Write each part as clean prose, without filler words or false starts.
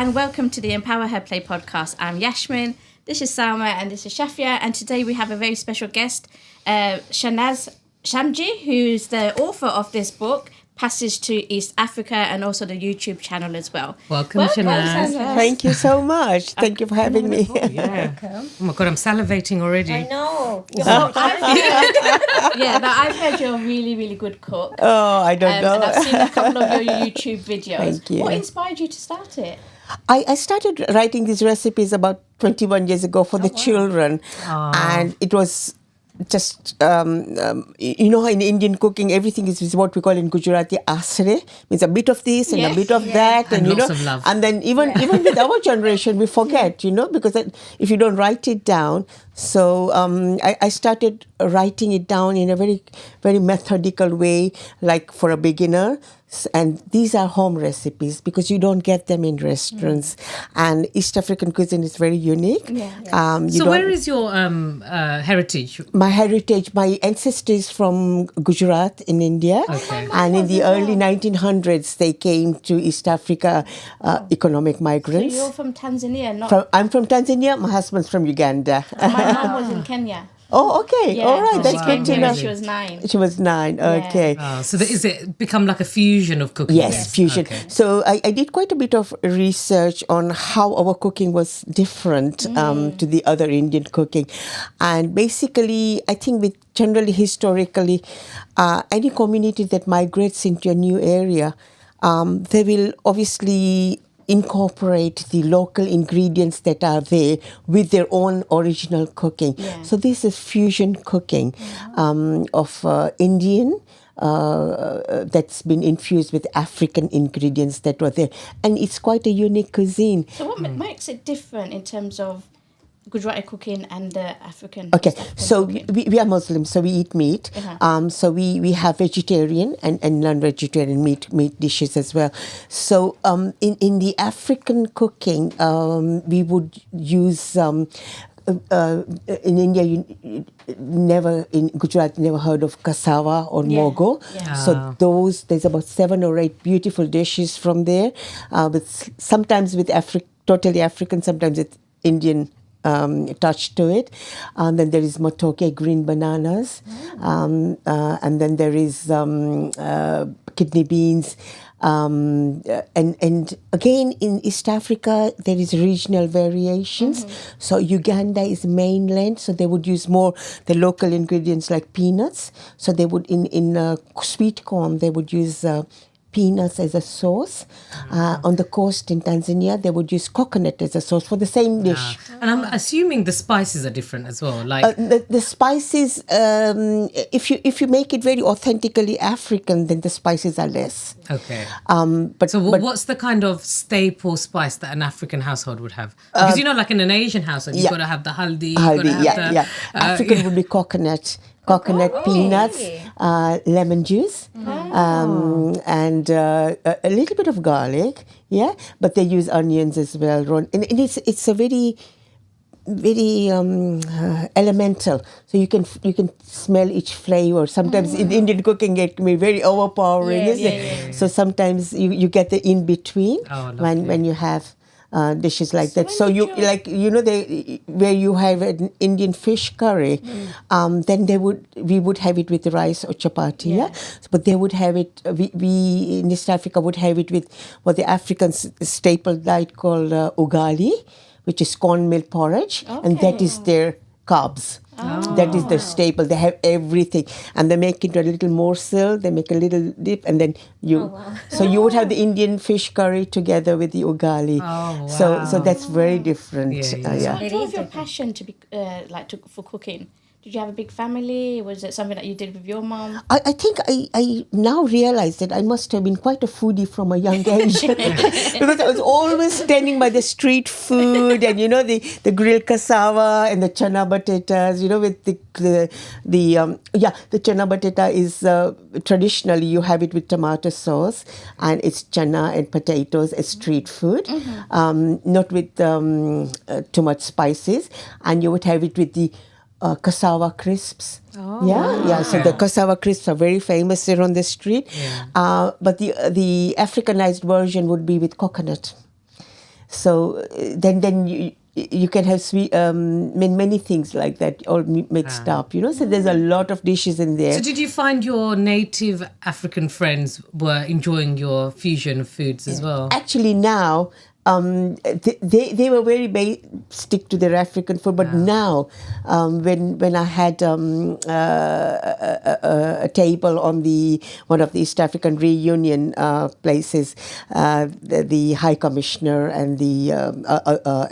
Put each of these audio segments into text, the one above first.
and welcome to the EmpowerHer Play podcast. I'm Yashmin, this is Salma, and this is Shafia, and today we have a very special guest, Shenaz Shamji, who's the author of this book, Passage to East Africa, and also the YouTube channel as well. Welcome Shenaz. Thank you so much. Thank you for having me. Yeah. Oh my God, I'm salivating already. I know. I've heard you're a really, really good cook. Oh, I don't know. And I've seen a couple of your YouTube videos. Thank you. What inspired you to start it? I started writing these recipes about 21 years ago for the children. And it was just, in Indian cooking, everything is what we call in Gujarati asre, means a bit of this and a bit of that. And lots of love. And then even with our generation, we forget, because if you don't write it down. So I started writing it down in a very, very methodical way, like for a beginner. And these are home recipes because you don't get them in restaurants. And East African cuisine is very unique. So where is your heritage? My heritage, my ancestors from Gujarat in India. Okay. And in the early 1900s, they came to East Africa, economic migrants. So you're from Tanzania, I'm from Tanzania. My husband's from Uganda. My mom was in Kenya. Oh, okay. All right. That's good to know. She was 9. She was 9. Okay. So is it become like a fusion of cooking? Yes, fusion. Okay. So I did quite a bit of research on how our cooking was different to the other Indian cooking. And basically, I think generally historically, any community that migrates into a new area, they will obviously incorporate the local ingredients that are there with their own original cooking. Yeah. So this is fusion cooking of Indian that's been infused with African ingredients that were there. And it's quite a unique cuisine. So what makes it different in terms of Gujarati cooking and the African? Okay, so we are Muslims, so we eat meat. So we have vegetarian and non-vegetarian meat dishes as well. So in the African cooking, we would use in India, in Gujarat, never heard of cassava or mogo. Yeah. So there's about 7 or 8 beautiful dishes from there, sometimes with totally African, sometimes with Indian touch to it. And then there is matoke, green bananas. And then there is kidney beans. And again, in East Africa, there is regional variations. So Uganda is mainland, so they would use more the local ingredients like peanuts. So they would, in sweet corn, they would use peanuts as a sauce. On the coast in Tanzania, they would use coconut as a sauce for the same dish. And I'm assuming the spices are different as well. Like the spices, if you make it very authentically African, then the spices are less. Okay. But what's the kind of staple spice that an African household would have? Because like in an Asian household, you've got to have the haldi. African would be coconut, peanuts, lemon juice, and a little bit of garlic. Yeah, but they use onions as well. And it's a very, very elemental. So you can smell each flavor. Sometimes in Indian cooking it can be very overpowering, isn't it? Yeah. So sometimes you get the in between when you have dishes like that. So where you have an Indian fish curry, then we would have it with rice or chapati. Yeah. But they would have it. We in East Africa would have it with what the Africans staple diet called ugali, which is cornmeal porridge, and that is their carbs. That is their staple. They have everything, and they make it a little morsel. They make a little dip, and then so you would have the Indian fish curry together with the ugali. So that's very different. So what drove your passion to be for cooking? Did you have a big family? Was it something that you did with your mom? I think I now realize that I must have been quite a foodie from a young age because I was always standing by the street food and the grilled cassava and the chana batatas. With the chana batata is traditionally you have it with tomato sauce and it's chana and potatoes as street food, not with too much spices, and you would have it with the cassava crisps. So the cassava crisps are very famous here on the street. But the Africanized version would be with coconut. So then you can have sweet many things like that all mixed up, so there's a lot of dishes in there. So did you find your native African friends were enjoying your fusion foods as well? Actually now they were very stick to their African food, but now when I had a table on one of the East African reunion places, the High Commissioner and the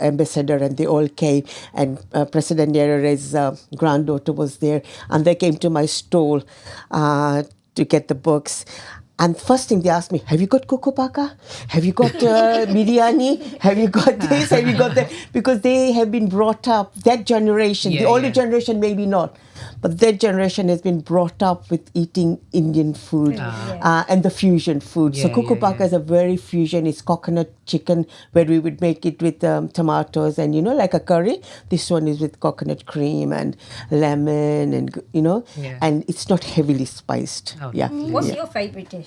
ambassador, and they all came, and President Nyerere's granddaughter was there, and they came to my stall to get the books. And first thing they asked me, have you got Paka? Have you got biryani? Have you got this? Have you got that? Because they have been brought up, that generation, the older generation maybe not, but that generation has been brought up with eating Indian food and the fusion food. So Paka is a very fusion. It's coconut chicken, where we would make it with tomatoes and, like a curry. This one is with coconut cream and lemon and, and it's not heavily spiced. Oh, What's your favourite dish?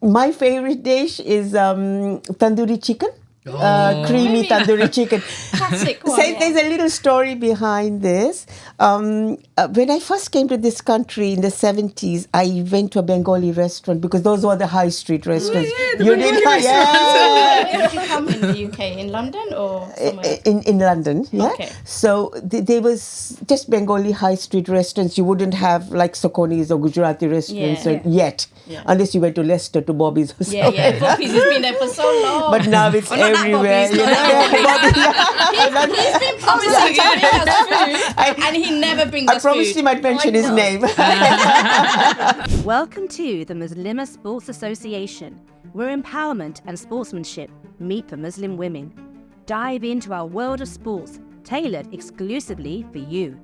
My favorite dish is tandoori chicken. Creamy tandoori chicken. Classic one. So there's a little story behind this. When I first came to this country in the 70s, I went to a Bengali restaurant because those were the high street restaurants. Where did you come in the UK? In London or somewhere? In London, yeah. Okay. So there was just Bengali high street restaurants. You wouldn't have like Sokonis or Gujarati restaurants yet, unless you went to Leicester to Bobby's or something. Yeah, Bobby's has been there for so long. But now it's everywhere. He's been promising to bring us food, and he never brings us food. I promised him I'd mention his name. Welcome to the Muslima Sports Association, where empowerment and sportsmanship meet for Muslim women. Dive into our world of sports, tailored exclusively for you.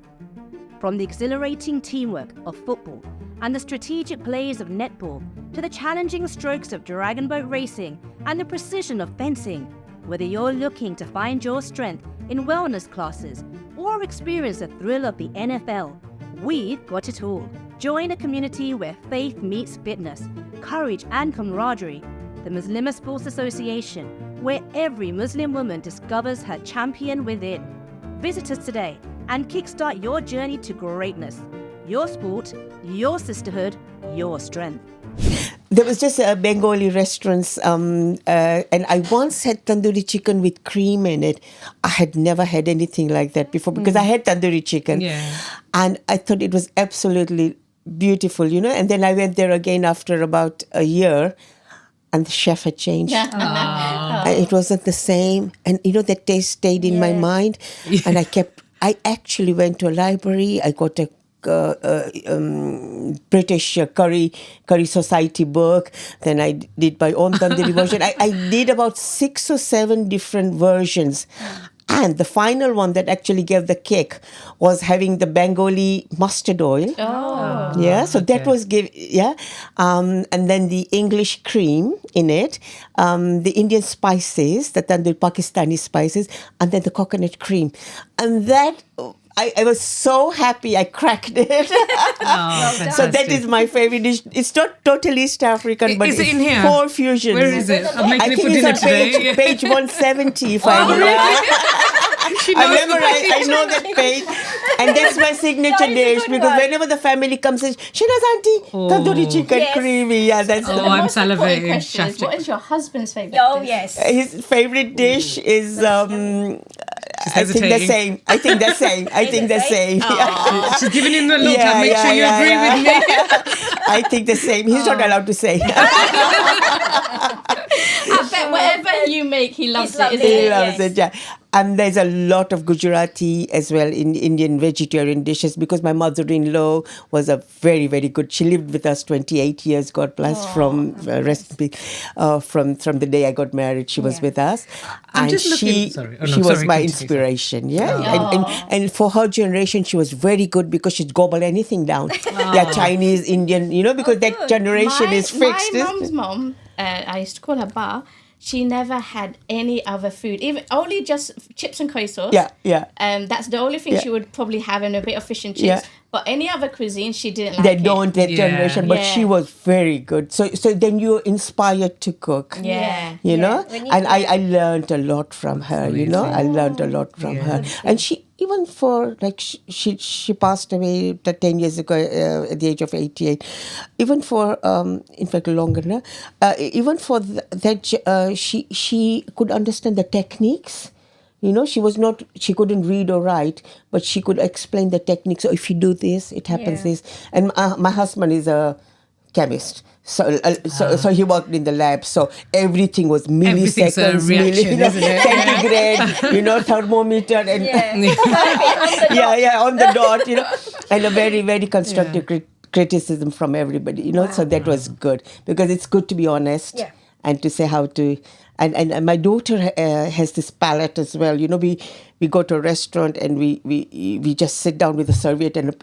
From the exhilarating teamwork of football and the strategic plays of netball to the challenging strokes of dragon boat racing and the precision of fencing, whether you're looking to find your strength in wellness classes or experience the thrill of the NFL, we've got it all. Join a community where faith meets fitness, courage and camaraderie. The Muslima Sports Association, where every Muslim woman discovers her champion within. Visit us today and kickstart your journey to greatness. Your sport, your sisterhood, your strength. There was just a Bengali restaurants, and I once had tandoori chicken with cream in it. I had never had anything like that before because I had tandoori chicken, and I thought it was absolutely beautiful, And then I went there again after about a year, and the chef had changed. And it wasn't the same, and that taste stayed in my mind, and I actually went to a library. I got a British curry society book. Then I did my own tandoori version. I did about 6 or 7 different versions. And the final one that actually gave the kick was having the Bengali mustard oil. So that was and then the English cream in it, the Indian spices, the tandoori Pakistani spices, and then the coconut cream. And that, I was so happy I cracked it. So that is my favorite dish. It's not totally East African, but is it it's in here? 4 fusions. Where is it? I'm I making it think for dinner it's on today. page 170, if I remember. I know that page. And that's my signature dish because whenever the family comes in, Shenaz auntie, tandoori chicken creamy. Yeah, that's the I'm most important salivating. question is, what is your husband's favourite dish? Yes. His favorite dish is I think the same. I think the same. She's giving him the look. Make sure you agree with me. I think the same. He's not allowed to say. I bet whatever you make, he loves it. He loves it, yeah. And there's a lot of Gujarati as well in Indian vegetarian dishes because my mother-in-law was a very, very good. She lived with us 28 years, God bless, from from the day I got married. She was with us. I'm and just looking. she was my inspiration, and for her generation, she was very good because she'd gobble anything down. Yeah, Chinese, Indian, because that generation is fixed. My mum's mom, I used to call her Ba. she never had any other food, even only just chips and soy sauce. Yeah. That's the only thing she would probably have, and a bit of fish and chips. Yeah. But any other cuisine, she didn't like. They don't, that generation, but Yeah. she was very good. So then you're inspired to cook. Yeah. You know, When you- and I learned a lot from her. You know, I learned a lot from her, and she even for like she passed away 10 years ago at the age of 88. Even for in fact longer, no? Even for that she could understand the techniques. You know, she couldn't read or write, but she could explain the techniques. So if you do this, it happens this. And my husband is a chemist. So he worked in the lab. So everything was Everything's a milliseconds, reaction, isn't it? centigrade, thermometer, and on the dot, and a very, very constructive criticism from everybody, So that was good, because it's good to be honest and to say how to. And my daughter has this palate as well. We go to a restaurant and we just sit down with a serviette and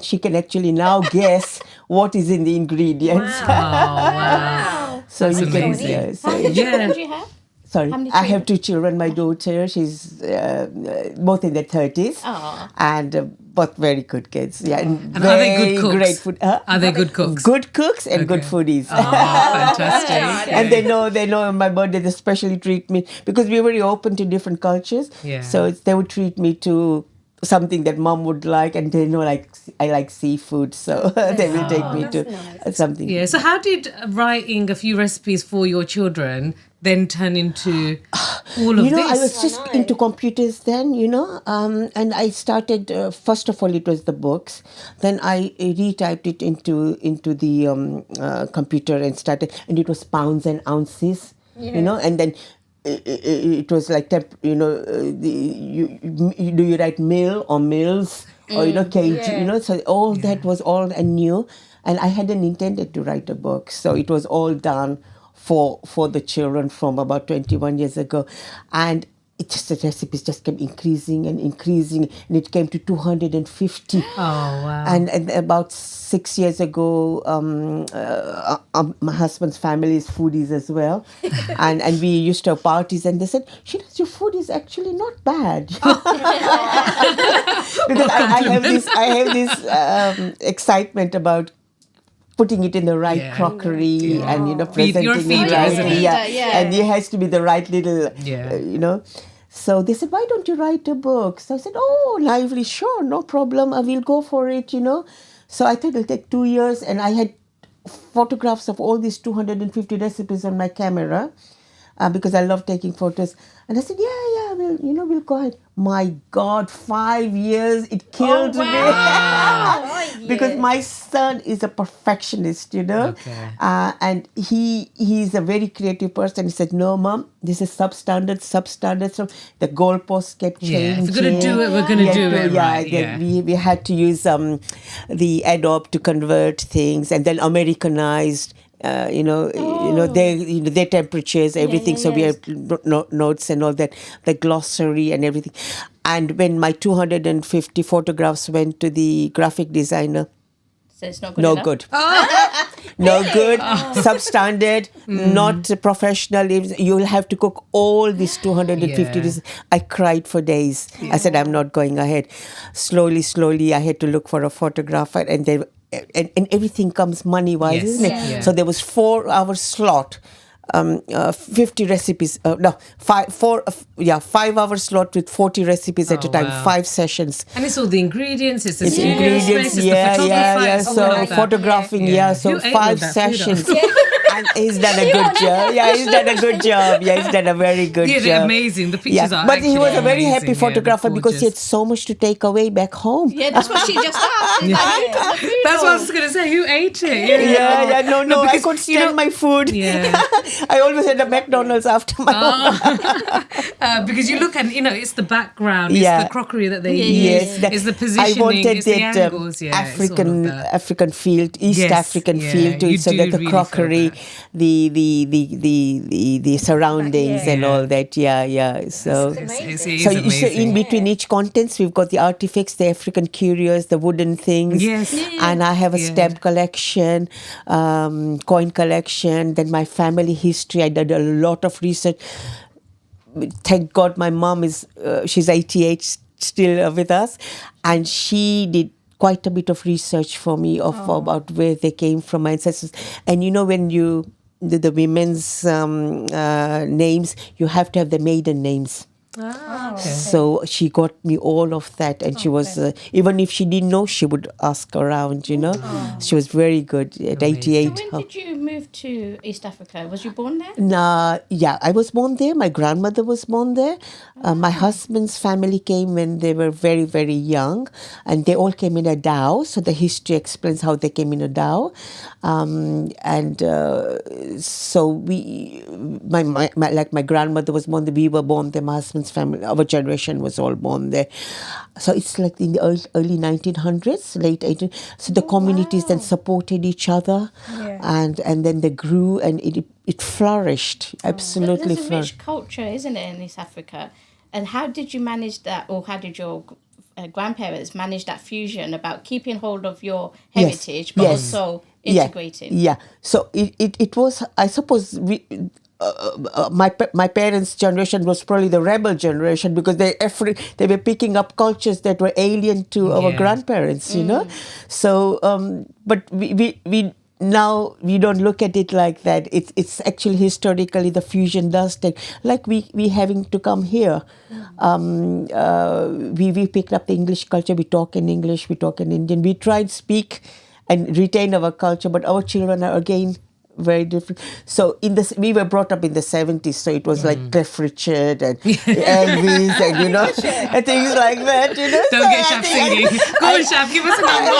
she can actually now guess what is in the ingredients. Wow. So That's you can, amazing. How many children do you have? Sorry, How many I have 2 children. My daughter, she's both in their 30s. Aw. And both very good kids. Yeah, And are they good cooks? Great food. Are they good cooks? Good cooks and good foodies. Oh, fantastic. And they know on my birthday they specially treat me, because we're very open to different cultures. Yeah. So they would treat me to something that mom would like, and they know like I like seafood, so they will take me to something. Yeah. So how did writing a few recipes for your children then turn into all of this? I was just into computers then, and I started, first of all, it was the books. Then I retyped it into the computer and started, and it was pounds and ounces, and then it was like, do you write mil or mils or, kg, so all that was all new. And I hadn't intended to write a book. So it was all done for the children from about 21 years ago. And the recipes just kept increasing, and it came to 250. Oh, wow. And about 6 years ago, my husband's family is foodies as well. and we used to have parties, and they said, Shenaz, your food is actually not bad. Because I have this excitement about putting it in the right crockery and presenting Your it feeder, right. isn't it? And it has to be the right little So they said, why don't you write a book? So I said, oh, lively, sure, no problem, I will go for it, So I thought it'll take 2 years, and I had photographs of all these 250 recipes on my camera, because I love taking photos. And I said, we'll go ahead. My God, 5 years, it killed me. Because my son is a perfectionist, Okay. And he's a very creative person. He said, no, Mom, this is substandard. So the goalposts kept changing. If we're going to do it, we're going to do it right. We had to use the Adobe to convert things, and then Americanized. Their temperatures, everything. So we have notes and all that, the glossary and everything. And when my 250 photographs went to the graphic designer, So it's not good enough? good. No good, substandard, not professional. You'll have to cook all these 250 dishes. I cried for days. I said, I'm not going ahead. Slowly, I had to look for a photographer, and then and everything comes money-wise, isn't it? Yeah. So there was 4-hour slot, 50 recipes. 5-hour slot with 40 recipes at a time, wow. 5 sessions. And it's all the ingredients, it's the Ingredients, it's the photographer, So all of that. photographing, so You ate 5 all that food sessions. And he's done a good job. He's done a good job. He's done a very good Yeah, job. they're amazing. The pictures are But he was a actually very amazing. happy photographer because he had gorgeous. so much to take away back home. Yeah, that's what she just asked. That's what I was going to say. Who ate it? No, I because, couldn't stand my food. Yeah. I always had a McDonald's after my Because you look at, it's the background, it's the crockery that they use, it's the positioning, I wanted it's the that angles, African feel, East African feel to it, so that the crockery the surroundings and all that. Yeah. So in between each contents, we've got the artifacts, the African curios, the wooden things. Yes. And I have a stamp collection, coin collection. Then my family history. I did a lot of research. Thank God my mom is, she's 88, still with us. And she did quite a bit of research for me about where they came from, my ancestors. And when you, the women's names, you have to have the maiden names. So she got me all of that, and she was even if she didn't know, she would ask around. She was very good at 88. So when did you move to East Africa? Was you born there? Yeah, I was born there. My grandmother was born there. My husband's family came when they were very, very young, and they all came in a dhow. So the history explains how they came in a dhow, so we, my grandmother was born there. We were born there. My husband's family, our generation was all born there. So it's like in the early 1900s, late 1800s. So the communities then supported each other, and then they grew, and it flourished, absolutely There's a flourished. rich culture, isn't it, in East Africa? And how did you manage that, or how did your grandparents manage that fusion about keeping hold of your heritage, but also integrating? Yeah. So it was, I suppose, my parents' generation was probably the rebel generation, because they were picking up cultures that were alien to our grandparents, So, but we now we don't look at it like that. It's actually historically the fusion does take, like we having to come here. We picked up the English culture. We talk in English. We talk in Indian. We try and speak and retain our culture, but our children are again very different. So we were brought up in the 70s, so it was like Cliff Richard and Elvis and and things like that. Don't get Shaf singing. Go on, Shaf, give us a number.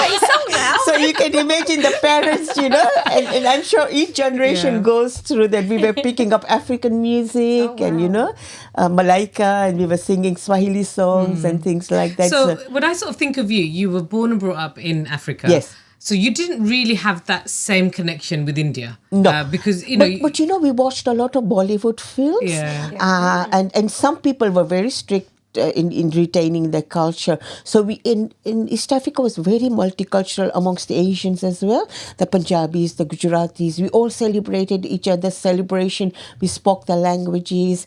So you can imagine the parents, and I'm sure each generation goes through that. We were picking up African music and Malaika, and we were singing Swahili songs and things like that. So when I sort of think of you were born and brought up in Africa. Yes. So you didn't really have that same connection with India. No. Because, But we watched a lot of Bollywood films. Yeah. And some people were very strict in retaining their culture. So we in East Africa was very multicultural amongst the Asians as well. The Punjabis, the Gujaratis, we all celebrated each other's celebration. We spoke the languages.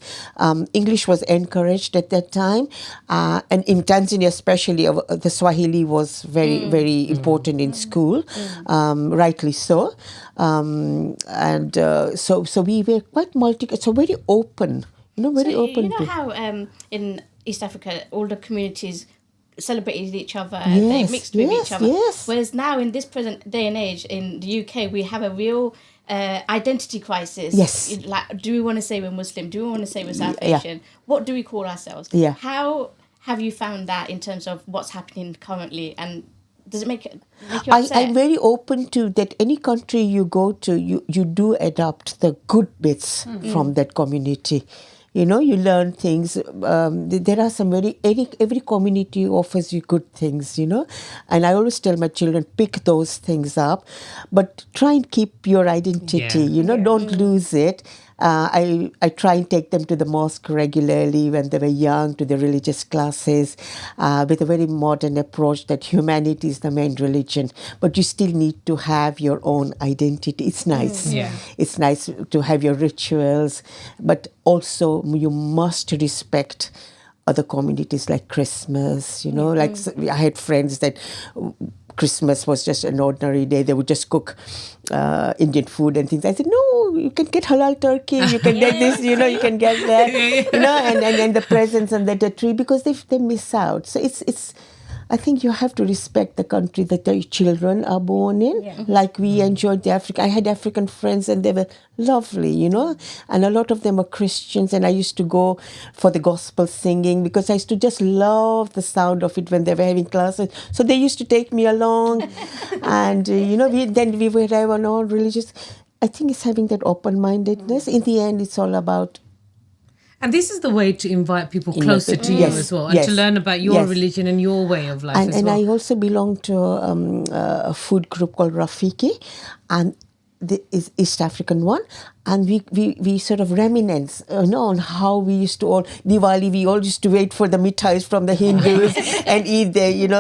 English was encouraged at that time. And in Tanzania especially, the Swahili was very, very important in school, rightly so. So we were quite so very open. Very open. How in East Africa, all the communities celebrated each other and they mixed with each other. Yes. Whereas now, in this present day and age, in the UK, we have a real identity crisis. Yes. Like, do we want to say we're Muslim? Do we want to say we're South Asian? What do we call ourselves? Yeah. How have you found that in terms of what's happening currently? And does it make you upset? I'm very open to that. Any country you go to, you do adopt the good bits from that community. You learn things. There are some every community offers you good things, And I always tell my children, pick those things up, but try and keep your identity, don't lose it. I try and take them to the mosque regularly when they were young, to the religious classes, with a very modern approach that humanity is the main religion, but you still need to have your own identity. It's nice. It's nice to have your rituals, but also you must respect other communities like Christmas, like I had friends that Christmas was just an ordinary day. They would just cook Indian food and things. I said, no, you can get halal turkey, you can get this, you can get that, and the presents under the tree, because they miss out. So it's I think you have to respect the country that the children are born in. Like we enjoyed the Africa. I had African friends and they were lovely, and a lot of them are Christians, and I used to go for the gospel singing because I used to just love the sound of it when they were having classes. So they used to take me along and, we were on all religious. I think it's having that open-mindedness. In the end, it's all about. And this is the way to invite people closer to you as well, and to learn about your religion and your way of life as well. And I also belong to a food group called Rafiki, and the East African one, and we sort of reminisce, on how we used to all Diwali. We all used to wait for the mithais from the Hindus and eat there. We'd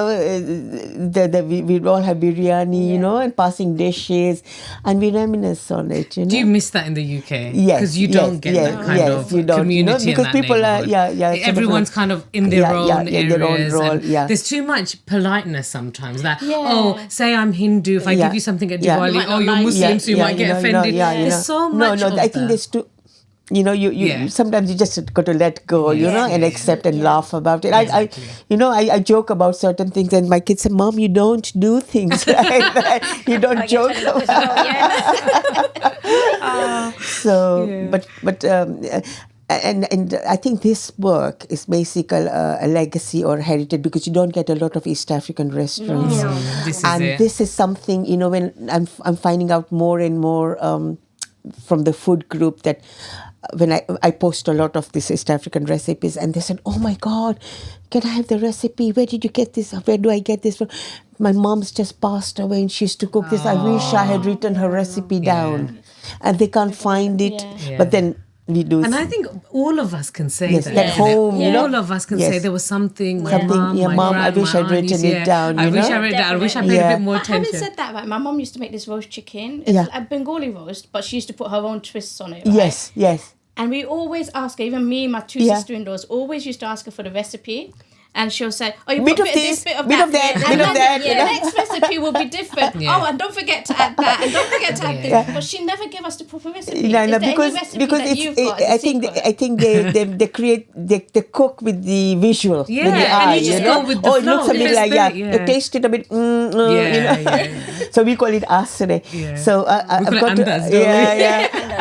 all have biryani, and passing dishes, and we reminisce on it. Do you miss that in the UK? Yes, because you don't get that kind of community because in that people neighborhood. Everyone's kind of in their own areas. Their own role, and there's too much politeness sometimes. That say I'm Hindu, if I give you something at Diwali, you're Muslim, so you might get offended. There's so much. No, I think there's too. You sometimes you just got to let go, and accept and laugh about it. Exactly. I joke about certain things, and my kids say, "Mom, you don't do things like that. You don't joke." And I think this work is basically a legacy or heritage, because you don't get a lot of East African restaurants. This is something, when I'm finding out more and more from the food group, that when I post a lot of these East African recipes, and they said, "Oh my God, can I have the recipe? Where did you get this? Where do I get this from? My mom's just passed away and she used to cook this. I wish I had written her recipe down." And they can't find it. But then we do. And I think all of us can say that. At home, all of us can say there was something. My mom, I wish I'd written it down. I wish I wrote it down. I wish I paid a bit more attention. Having said that, my mom used to make this roast chicken. It's a Bengali roast, but she used to put her own twists on it. Right? Yes. And we always ask her, even me and my two sister-in-laws, always used to ask her for the recipe. And she'll say, "Oh, you bit put of this, bit of that, bit of that." The next recipe will be different. Oh, and don't forget to add that, and don't forget to add this. But she never gave us the proper recipe. Because I think they cook with the visual, with the eye. And you just go with the flow. It looks a bit like it tasted a bit. So we call it asre. So I've got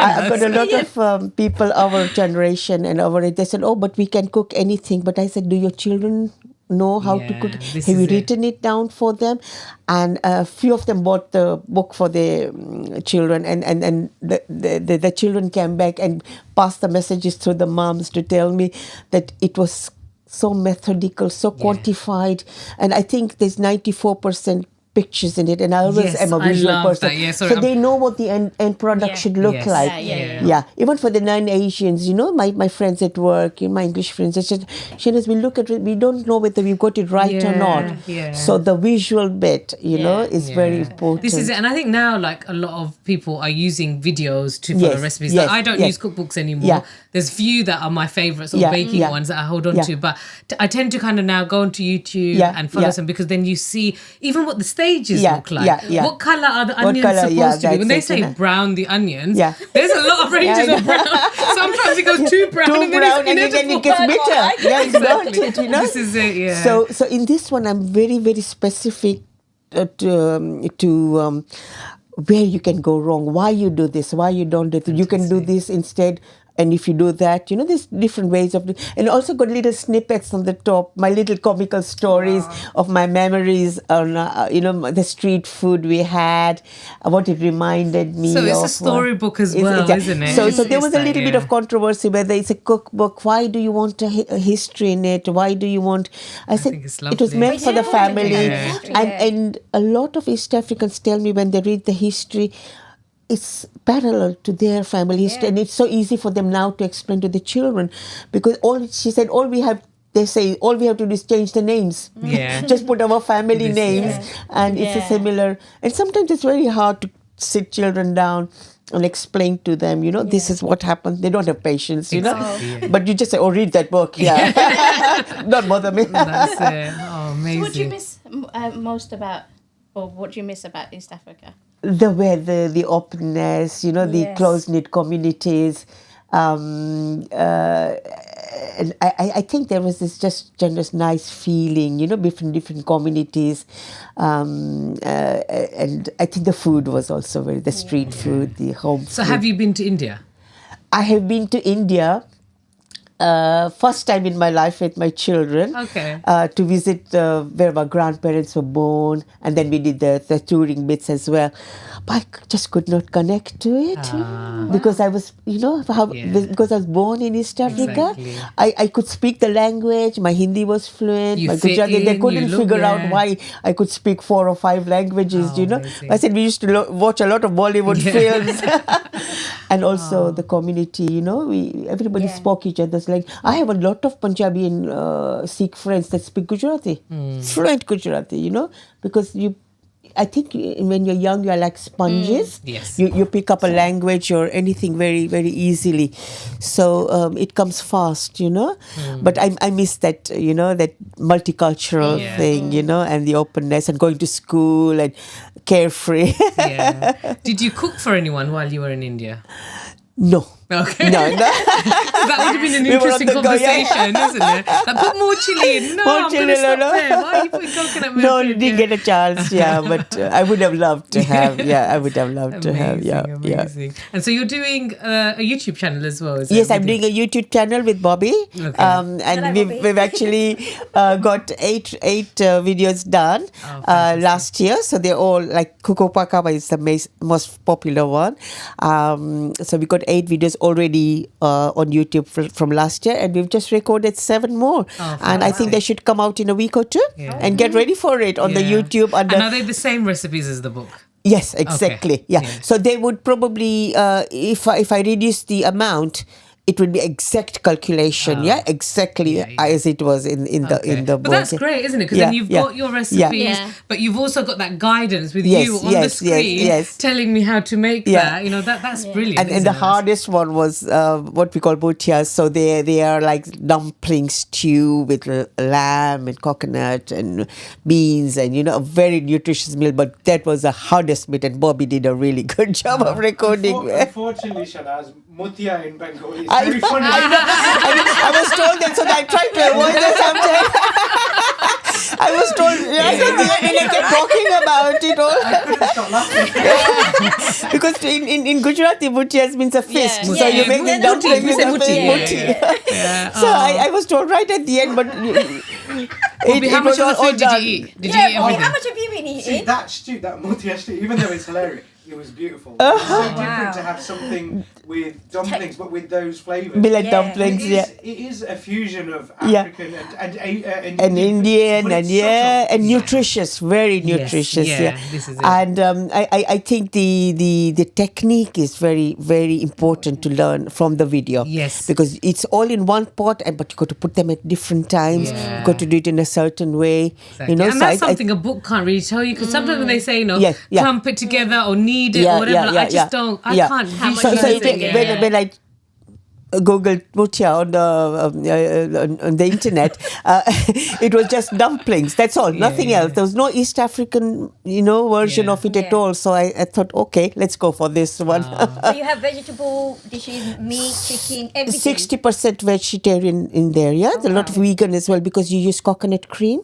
I've got a lot of people our generation and our age. They said, "Oh, but we can cook anything." But I said, "Do your children know how to cook? Have you written it down for them?" And a few of them bought the book for their children, and the children came back and passed the messages to the moms to tell me that it was so methodical, so quantified. And I think there's 94% pictures in it, and I always am a visual person. So they know what the end product should look like. Even for the non-Asians, my friends at work, my English friends, they said, "Shenaz, we look at it, we don't know whether we've got it right or not." So the visual bit, is very important. This is it. And I think now, like, a lot of people are using videos to follow recipes. Like, I don't use cookbooks anymore. There's few that are my favorites, or baking ones that I hold on to. But I tend to kind of now go onto YouTube and follow some, because then you see even what the stages look like. What colour are the onions supposed to be? When they say brown the onions, there's a lot of ranges of brown. Sometimes it goes too brown, and then it gets bitter. It's not it, This is it, So in this one, I'm very, very specific to where you can go wrong, why you do this, why you don't do it. You can do this instead. And if you do that, there's different ways of doing. And also got little snippets on the top, my little comical stories of my memories on, the street food we had, what it reminded me of. So it's a storybook as well, isn't it? So there was a little bit of controversy whether it's a cookbook. Why do you want a history in it? Why do you want... I said it was meant for the family. And a lot of East Africans tell me when they read the history, it's parallel to their family history, and it's so easy for them now to explain to the children, because all we have to do is change the names. Just put our family names, and it's a similar. And sometimes it's very hard to sit children down and explain to them, this is what happened. They don't have patience, But you just say, "Oh, read that book." Don't bother me. That's it. Oh, amazing. So what do you miss most about, or what do you miss about East Africa? The weather, the openness, the close-knit communities. And I think there was this just nice feeling, different communities. And I think the food was also the street food, the home food. So have you been to India? I have been to India. first time in my life with my children. Okay. To visit where my grandparents were born, and then we did the touring bits as well. But I just could not connect to it because I was, because I was born in East Africa. Exactly. I could speak the language. My Hindi was fluent. My Gujarati, they couldn't figure out why I could speak 4 or 5 languages. Amazing. I said we used to watch a lot of Bollywood films, and also the community. Everybody spoke each other's language. I have a lot of Punjabi and Sikh friends that speak Gujarati, fluent Gujarati. Because I think when you're young, you're like sponges. Yes. You pick up a language or anything very, very easily. So it comes fast, But I miss that, that multicultural thing, and the openness and going to school and carefree. Did you cook for anyone while you were in India? No. Okay. No. That would have been an interesting conversation, isn't it? Like, put more chili in. No, I'm going to stop there. Why are you putting coconut milk No, in? didn't get a chance, but I would have loved to have. I would have loved to have. Amazing. And so you're doing a YouTube channel as well, is it? Yes, I'm doing a YouTube channel with Bobby. Okay. And we've actually got eight videos done last year. So they're all like Paka is the most popular one. So we got 8 videos already on YouTube from last year, and we've just recorded 7 more. And I think they should come out in a week or 2 and get ready for it on the YouTube. And are they the same recipes as the book? Yes, exactly. Okay. Yeah. So they would probably, if I reduce the amount, it would be exact calculation, exactly as it was in the book. But that's great, isn't it? Because then you've got your recipes, but you've also got that guidance with you on the screen telling me how to make that. That's brilliant. And the hardest one was what we call butias. So they are like dumpling stew with lamb and coconut and beans and a very nutritious meal. But that was the hardest bit, and Bobby did a really good job of recording. Unfortunately, Shenaz, mutia in Bengali is very funny. I was told that, so I tried to avoid the subject. I was told, and I kept talking about it all. I couldn't stop laughing. Because in Gujarati, butias means a fist. So you make the dumpling with a fist. So I was told right at the end, but how much of the food did you eat? Did you eat everything? How much have you been eating? See, that stew, that mutia stew, even though it's hilarious, it was beautiful. It's so different to have something with dumplings, but with those flavours. Millet dumplings, It is a fusion of African and Indian, and nutritious, very nutritious. This is it. And I think the technique is very, very important to learn from the video. Yes. Because it's all in one pot, but you got to put them at different times. Yeah. You got to do it in a certain way. Exactly. And that's something a book can't really tell you, because sometimes when they say, clump it together or knead it or whatever, I just don't, I can't. When I Googled mutia on the internet, it was just dumplings. That's all, nothing else. There was no East African, version of it at all. So I thought, okay, let's go for this one. So you have vegetable dishes, meat, chicken, everything. 60% vegetarian in there. There's a lot of vegan as well, because you use coconut cream.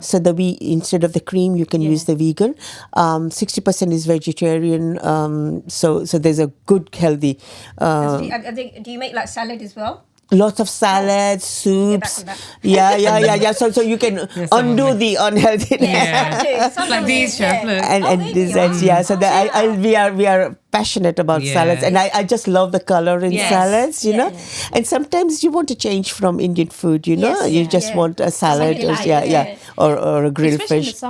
So instead of the cream, you can use the vegan. 60% is vegetarian. So there's a good healthy. Do you make like salad as well? Lots of salads, soups. Yeah. So you can undo the unhealthiness. Like these, chef. And desserts. So we are passionate about salads, and I just love the color in salads. And sometimes you want to change from Indian food. You just want a salad, or a grilled Especially fish.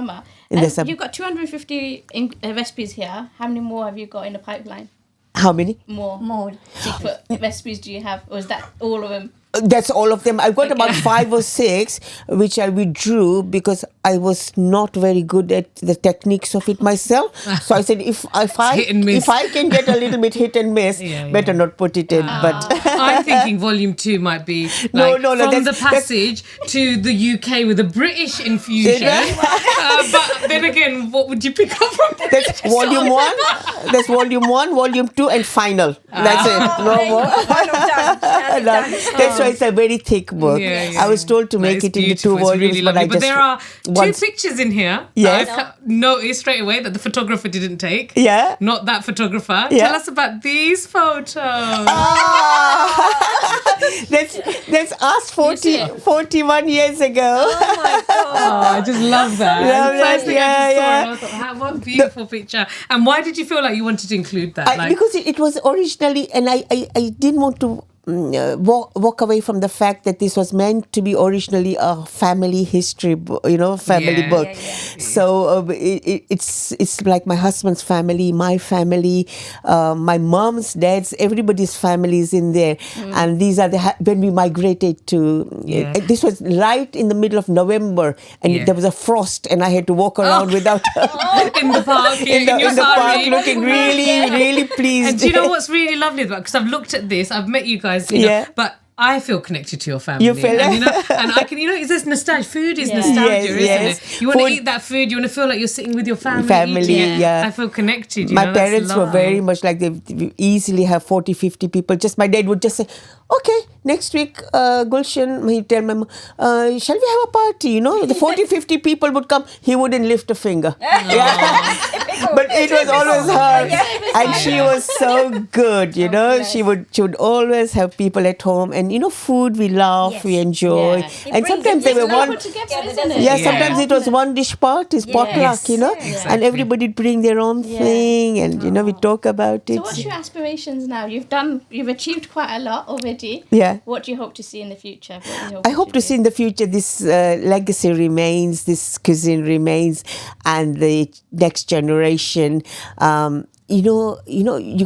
in the summer. You've got 250 recipes here. How many more have you got in the pipeline? How many? More secret recipes do you have, or is that all of them? That's all of them. I've got about 5 or 6, which I withdrew because I was not very good at the techniques of it myself. So I said, if I can get a little bit hit and miss, better not put it in. But I'm thinking volume 2 might be like from the passage to the UK with a British infusion. But then again, what would you pick up from that? That's volume 1. That's volume 1, volume 2, and final. That's it. No more. That's so it's a very thick book. I was told to make it into 2 volumes, really lovely. But there are two once. pictures in here. Yes. I've noticed straight away that the photographer didn't take. Yeah. Not that photographer. Yeah. Tell us about these photos. That's us 41 years ago. Oh my God. I just love that. First thing I just saw, and I thought, what a beautiful picture. And why did you feel like you wanted to include that? Because it was originally, and I didn't want to walk away from the fact that this was meant to be originally a family history, family book. So it's like my husband's family, my family, my mom's, dad's, everybody's family is in there. And these are when we migrated to. This was right in the middle of November, and there was a frost, and I had to walk around without in the park, in the park, looking really pleased. And do you know what's really lovely about? Because I've looked at this, I've met you guys, but I feel connected to your family. You feel and I can, it's this nostalgia. Food is nostalgia, isn't it? You want to eat that food. You want to feel like you're sitting with your family. I feel connected. My parents were very much like they easily have 40, 50 people. Just my dad would just say, okay, next week, Gulshan, he'd tell my mom, shall we have a party? The 40, 50 people would come. He wouldn't lift a finger. But it was always her. And she was so good, She would always have people at home. And, food we laugh, we enjoy. And sometimes they were sometimes it was one dish parties, potluck, and everybody would bring their own thing. And, we talk about it. So what's your aspirations now? You've achieved quite a lot already. Yeah. What do you hope to see in the future? I hope to see in the future this legacy remains, this cuisine remains, and the next generation. You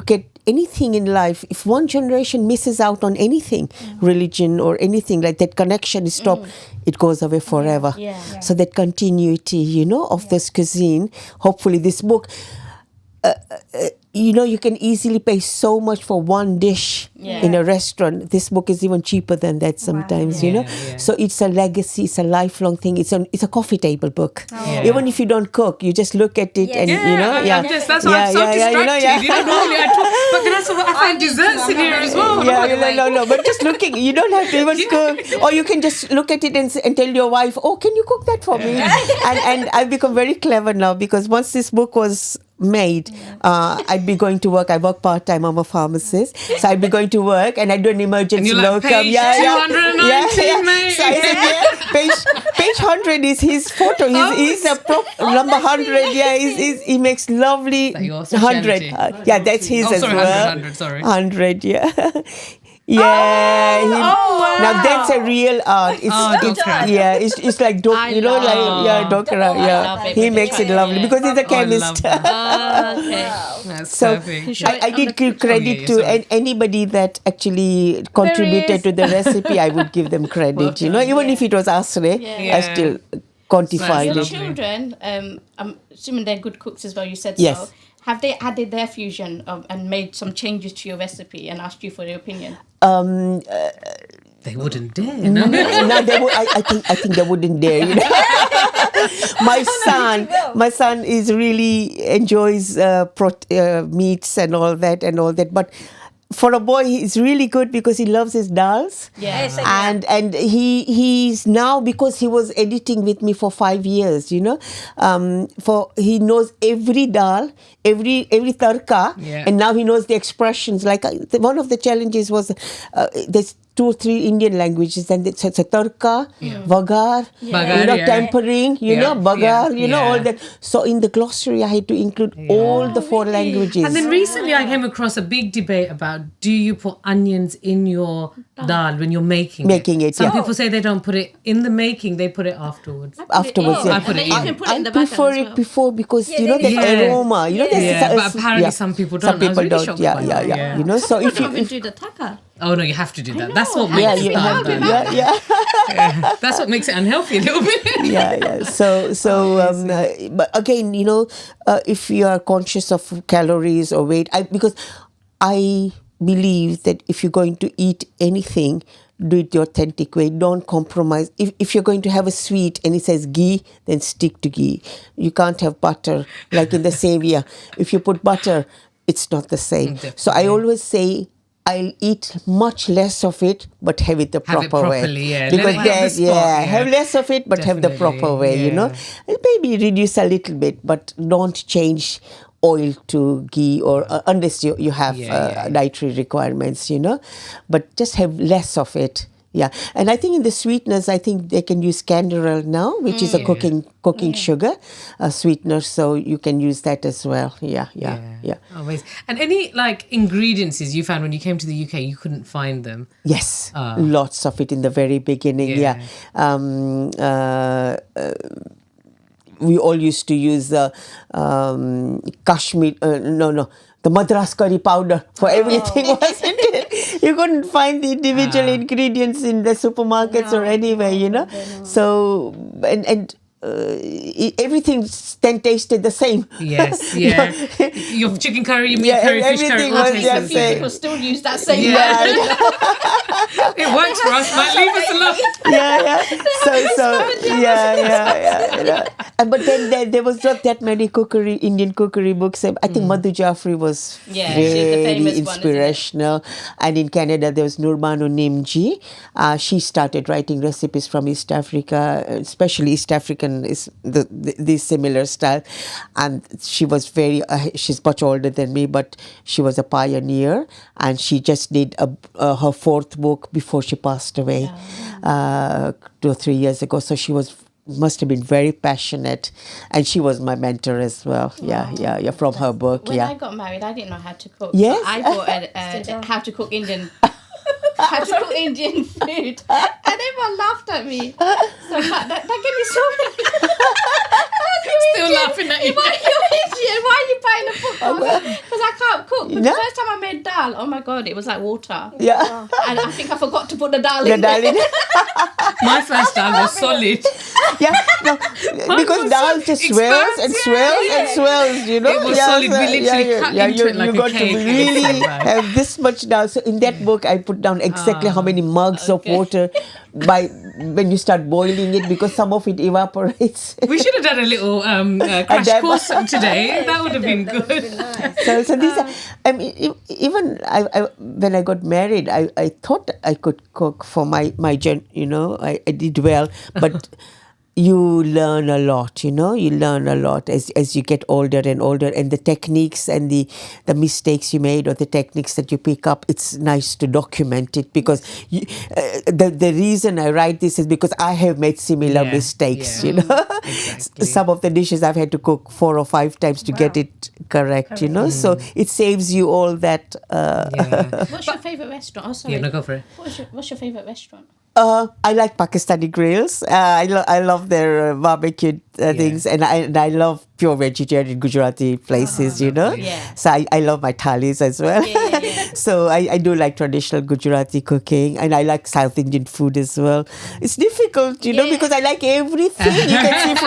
get anything in life. If one generation misses out on anything, religion or anything like that, connection is stopped. It goes away forever. So that continuity, of this cuisine. Hopefully, this book. You can easily pay so much for one dish in a restaurant. This book is even cheaper than that sometimes, So it's a legacy, it's a lifelong thing. It's a coffee table book. Even if you don't cook, you just look at it and, that's why I'm so distracted. Normally I talk, but then I find desserts in here as well. No. But just looking, you don't have to even cook. Or you can just look at it and tell your wife, oh, can you cook that for me? And I've become very clever now because once this book was made, I'd be going to work. I work part-time. I'm a pharmacist, so I'd be going to work and I'd do an emergency locum. Page 219, mate. So I said, page 100 is his photo. He's a number 100. He makes lovely 100. That's his as well. 100. Wow. Now that's a real art. It's like Dokra. He makes it lovely because he's a chemist. So I did give credit to anybody that actually contributed to the recipe. I would give them credit. Even if it was Asre, I still quantified Your it. children, I'm assuming they're good cooks as well. You said Yes. so. Have they added their fusion and made some changes to your recipe and asked you for their opinion? They wouldn't dare. No, I think they wouldn't dare. My son is really enjoys meats and all that. But for a boy, he's really good because he loves his dals. And he's now, because he was editing with me for 5 years, he knows every dal, every tarka, and now he knows the expressions. Like one of the challenges was there's 2 or 3 Indian languages, and it's a tarka, vagar, tempering, bagar, all that. So in the glossary, I had to include all the 4 languages. And then recently I came across a big debate about, do you put onions in your dal when you're making it? Some people say they don't put it in the making, they put it afterwards. I put it in. I prefer it before because, the aroma. But apparently some people don't. Some people don't. So if you do the taka. Oh no, you have to do that. That's what makes it That's what makes it unhealthy a little bit. So but again, if you are conscious of calories or weight, because I believe that if you're going to eat anything, do it the authentic way. Don't compromise. If you're going to have a sweet and it says ghee, then stick to ghee. You can't have butter like in the savia. If you put butter, it's not the same. Definitely. So I always say, I'll eat much less of it, but have it the proper properly, way. yeah. Because have less of it, but have the proper way, you know. And maybe reduce a little bit, but don't change oil to ghee or unless you have dietary requirements, you know. But just have less of it. Yeah, and I think in the sweeteners, I think they can use canderel now, which is a cooking sugar sweetener, so you can use that as well. Yeah. Amazing. And any like ingredients you found when you came to the UK, you couldn't find them? Yes, lots of it in the very beginning. Yeah. We all used to use Kashmir. The Madras curry powder for everything, wasn't it? You couldn't find the individual ingredients in the supermarkets or anywhere, you know. So, and everything then tasted the same. Yes, yeah. Your chicken curry, your meat curry, fish curry. A few people still use that same It works for us, but leave us alone. But then there was not that many Indian cookery books. I think Madhu Jaffrey was very inspirational. And in Canada, there was Nurbanu Nimji. She started writing recipes from East Africa, especially East African is the similar style. And she was she's much older than me, but she was a pioneer. And she just did her fourth book before she passed away 2 or 3 years ago. So she must have been very passionate, and she was my mentor as well. From her book. When I got married, I didn't know how to cook. Yes. So I bought how to cook Indian food, and everyone laughed at me. So that gave me so many. Still laughing at you. You're Indian. Why are you buying a book? Because I can't cook. But the first time I made dal, oh my god, it was like water. Yeah. And I think I forgot to put the dal in there. My first dal was solid. Because dal just swells and swells, you know. It was solid. We literally cut into it like you got a cake. to really have this much dal. So in that book, I put down exactly how many mugs of water when you start boiling it, because some of it evaporates. We should have done a little crash course today. That would have been good. So these are, I mean, even when I got married, I thought I could cook for my gen, you know. I did well, but you learn a lot, you know. You learn a lot as you get older and older, and the techniques and the mistakes you made or the techniques that you pick up, it's nice to document it, because the reason I write this is because I have made similar mistakes, you know. Exactly. Some of the dishes I've had to cook 4 or 5 times to get it correct, you know. So it saves you all that. What's your favourite restaurant? Oh, sorry. Yeah, no, go for it. What's your favourite restaurant? I like Pakistani grills. I love their barbecued things, and I love pure vegetarian Gujarati places, you know. Yeah. So I love my thalis as well. So I do like traditional Gujarati cooking, and I like South Indian food as well. It's difficult, you know, because I like everything. You can see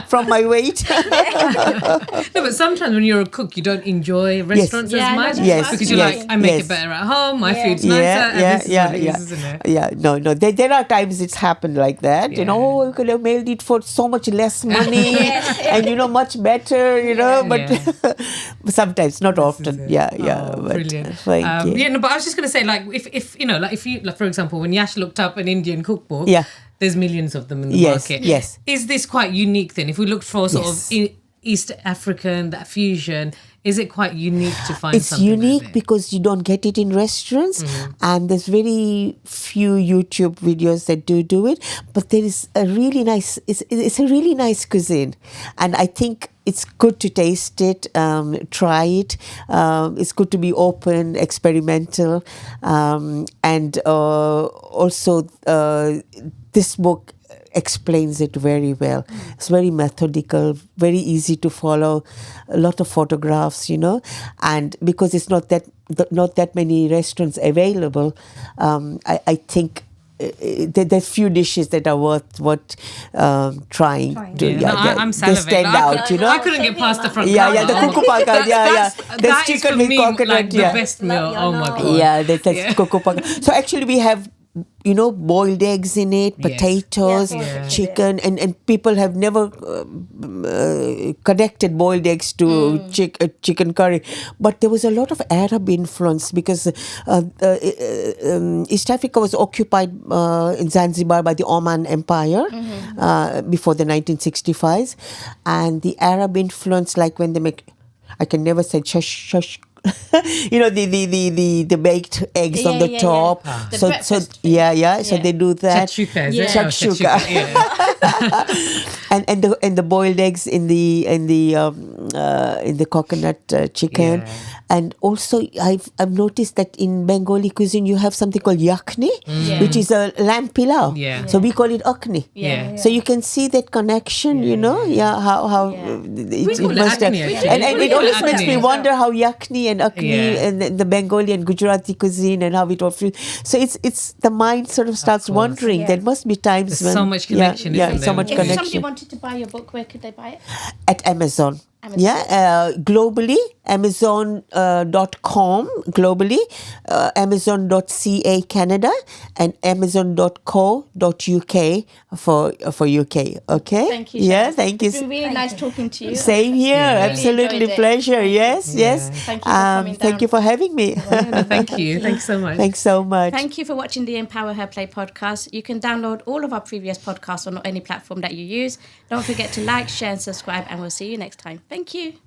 from my weight. No, but sometimes when you're a cook, you don't enjoy restaurants as much. Because you're like, I make it better at home. My food's nicer. And this is what it is, isn't it? Yeah. No. There are times it's happened like that. You know, you could have made it for so much less money, and you know, much better. You know, but sometimes, not often. Brilliant. Thank you. Yeah, no, but I was just going to say, like, if you know, like, if you, like, for example, when Yash looked up an Indian cookbook, there's millions of them in the market. Yes. Is this quite unique then? If we looked for sort of East African, that fusion, is it quite unique to find something like unique that? because you don't get it in restaurants, and there's very few YouTube videos that do it, but there is a really nice, it's a really nice cuisine, and I think it's good to taste it, try it. It's good to be open, experimental, and also this book explains it very well. It's very methodical, very easy to follow, a lot of photographs, you know, and because it's not that many restaurants available, I think there's few dishes that are worth trying. I'm salivating. They stand out, you know. I couldn't get past the front. The kuku paka, There's chicken with coconut, like the best meal. Oh my god. That's kuku paka. So actually we have boiled eggs in it, potatoes, chicken, and people have never connected boiled eggs to chicken curry. But there was a lot of Arab influence because East Africa was occupied in Zanzibar by the Ottoman Empire before the 1965s, and the Arab influence, like when they make, I can never say shush. the baked eggs on the top. So so they do that. Shakshuka. And the boiled eggs in the coconut chicken. And also, I've noticed that in Bengali cuisine you have something called yakni, which is a lamb pilau. So we call it akni. So you can see that connection, how it must have. And it always makes me wonder how yakni and akni and the Bengali and Gujarati cuisine and how it all feels. So it's the mind sort of starts wondering. There must be times there's so much connection. So much connection. If somebody wanted to buy your book, where could they buy it? At Amazon. Globally, Amazon.com globally, Amazon.ca Canada, and Amazon.co.uk for UK. Okay. Thank you. Thank you. It's been really nice talking to you. Same here. Absolutely pleasure. Yes. Thank you for coming down. Thank you for having me. Thank you. Thanks so much. Thanks so much. Thank you for watching the Empower Her Play podcast. You can download all of our previous podcasts on any platform that you use. Don't forget to like, share, and subscribe, and we'll see you next time. Thank you.